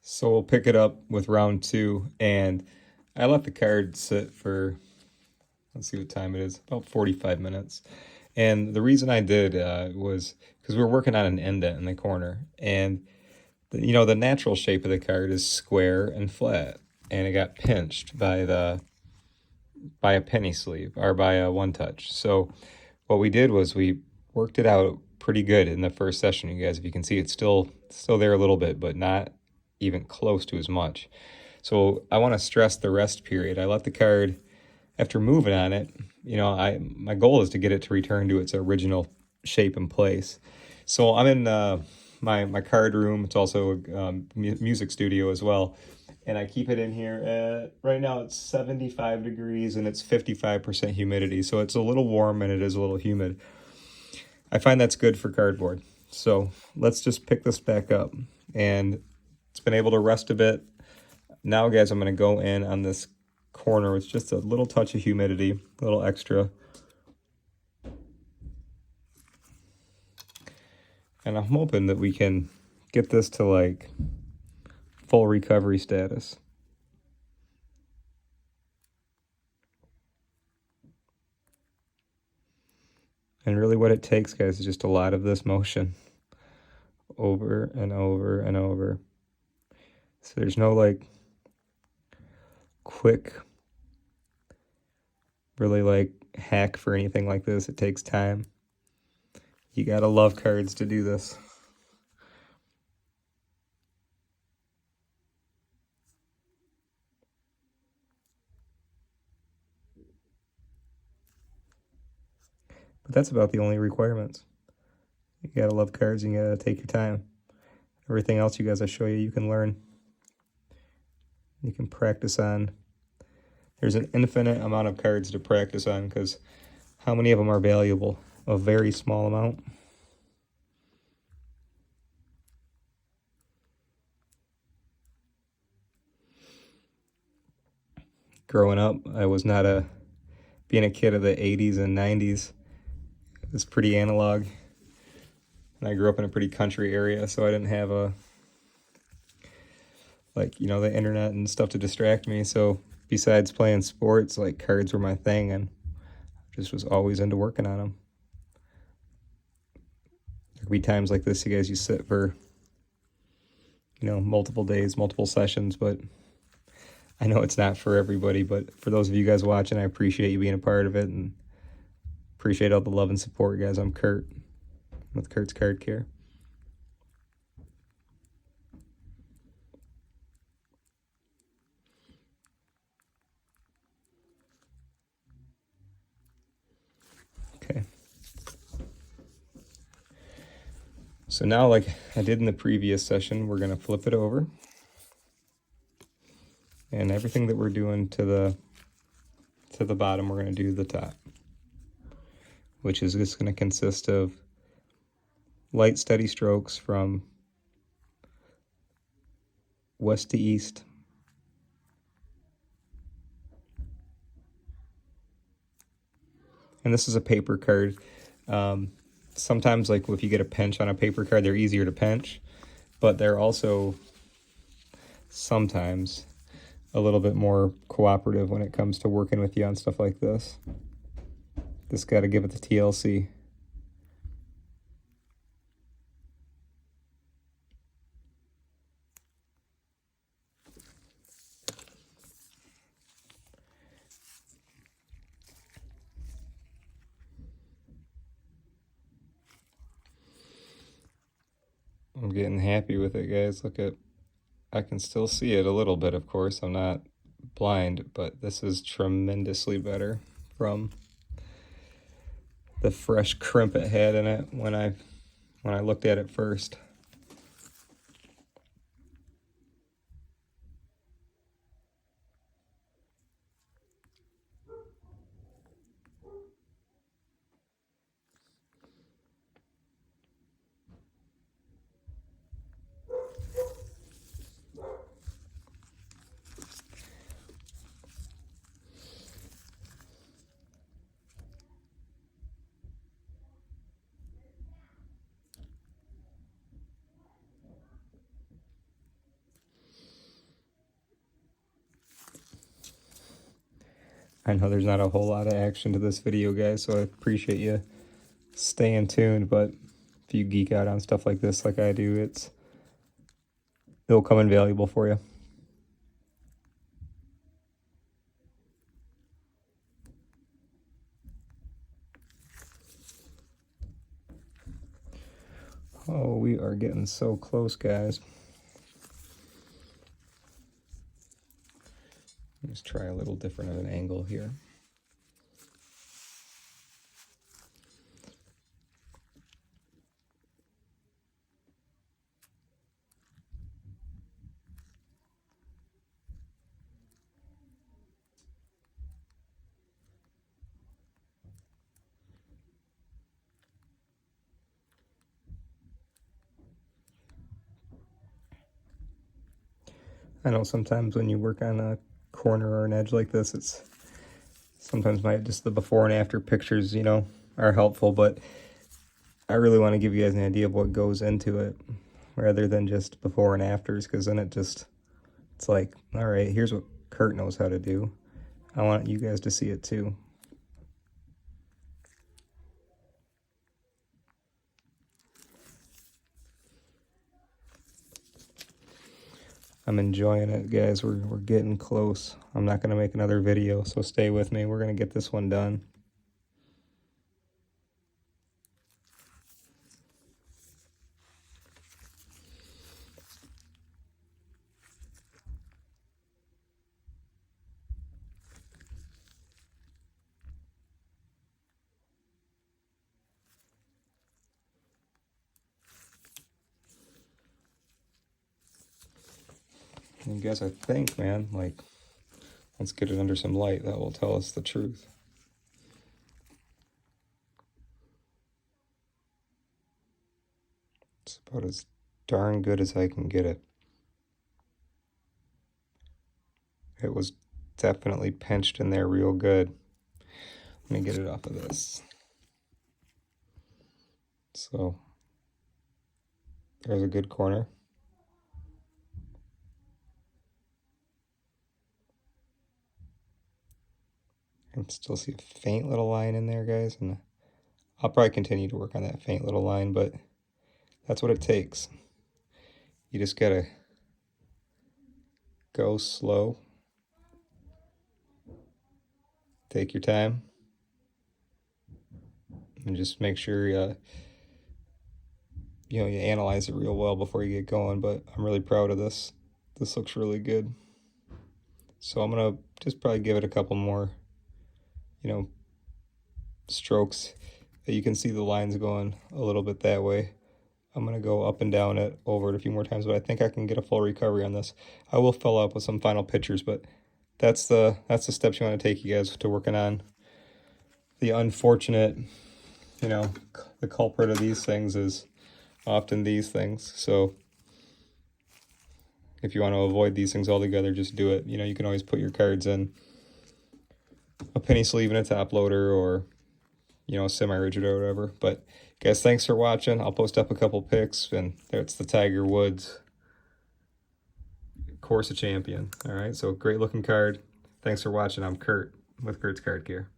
So we'll pick it up with round two, and I let the card sit for, let's see what time it is, about 45 minutes. And the reason I did was because we were working on an indent in the corner, and the natural shape of the card is square and flat, and it got pinched by a penny sleeve or by a one touch. So what we did was we worked it out pretty good in the first session. You guys, if you can see, it's still there a little bit, but not even close to as much. So I want to stress the rest period. I let the card, after moving on it, my goal is to get it to return to its original shape and place. So I'm in my card room. It's also a music studio as well. And I keep it in here at, right now it's 75 degrees and it's 55% humidity. So it's a little warm and it is a little humid. I find that's good for cardboard. So let's just pick this back up. And it's been able to rest a bit. Now, guys, I'm going to go in on this corner with just a little touch of humidity, a little extra. And I'm hoping that we can get this to like full recovery status. And really what it takes, guys, is just a lot of this motion over and over and over. So there's no like quick, really like hack for anything like this. It takes time. You gotta love cards to do this. But that's about the only requirements. You gotta love cards, you gotta take your time. Everything else you guys I show you, you can learn. You can practice on. There's an infinite amount of cards to practice on because how many of them are valuable? A very small amount. Growing up, I was not being a kid of the 80s and 90s. It was pretty analog. And I grew up in a pretty country area, so I didn't have the internet and stuff to distract me. So besides playing sports, like cards were my thing, and I just was always into working on them. There could be times like this, you guys, you sit for, multiple days, multiple sessions, but I know it's not for everybody. But for those of you guys watching, I appreciate you being a part of it and appreciate all the love and support, guys. I'm Kurt with Kurt's Card Care. Okay. So now, like I did in the previous session, we're going to flip it over. And everything that we're doing to the bottom, we're going to do the top, which is just going to consist of light, steady strokes from west to east. And this is a paper card. Sometimes, like if you get a pinch on a paper card, they're easier to pinch, but they're also sometimes a little bit more cooperative when it comes to working with you on stuff like this. Just got to give it the TLC. I'm getting happy with it, guys. Look at, I can still see it a little bit, of course. I'm not blind, but this is tremendously better from the fresh crimp it had in it when I looked at it first. I know there's not a whole lot of action to this video, guys, so I appreciate you staying tuned, but if you geek out on stuff like this like I do, it'll come invaluable for you. Oh, we are getting so close, guys. Let's try a little different of an angle here. I know sometimes when you work on a corner or an edge like this, it's sometimes just the before and after pictures, you know, are helpful, but I really want to give you guys an idea of what goes into it rather than just before and afters, because then it's like, all right, here's what Kurt knows how to do. I want you guys to see it too. I'm enjoying it, guys. We're getting close. I'm not going to make another video, so stay with me. We're going to get this one done. And guys, I think, man, like, let's get it under some light. That will tell us the truth. It's about as darn good as I can get it. It was definitely pinched in there real good. Let me get it off of this. So, there's a good corner. I can still see a faint little line in there, guys, and I'll probably continue to work on that faint little line, but that's what it takes. You just gotta go slow. Take your time. And just make sure you analyze it real well before you get going, but I'm really proud of this. This looks really good. So I'm gonna just probably give it a couple more, strokes. You can see the lines going a little bit that way. I'm gonna go up and down it, over it a few more times, but I think I can get a full recovery on this. I will fill up with some final pictures, but that's the steps you want to take, you guys, to working on the unfortunate, the culprit of these things is often these things. So if you want to avoid these things altogether, just do it. You can always put your cards in a penny sleeve and a top loader, or semi-rigid or whatever. But guys, thanks for watching. I'll post up a couple pics, and there's the Tiger Woods Course of Champion. All right, so great looking card. Thanks for watching. I'm Kurt with Kurt's Card Gear.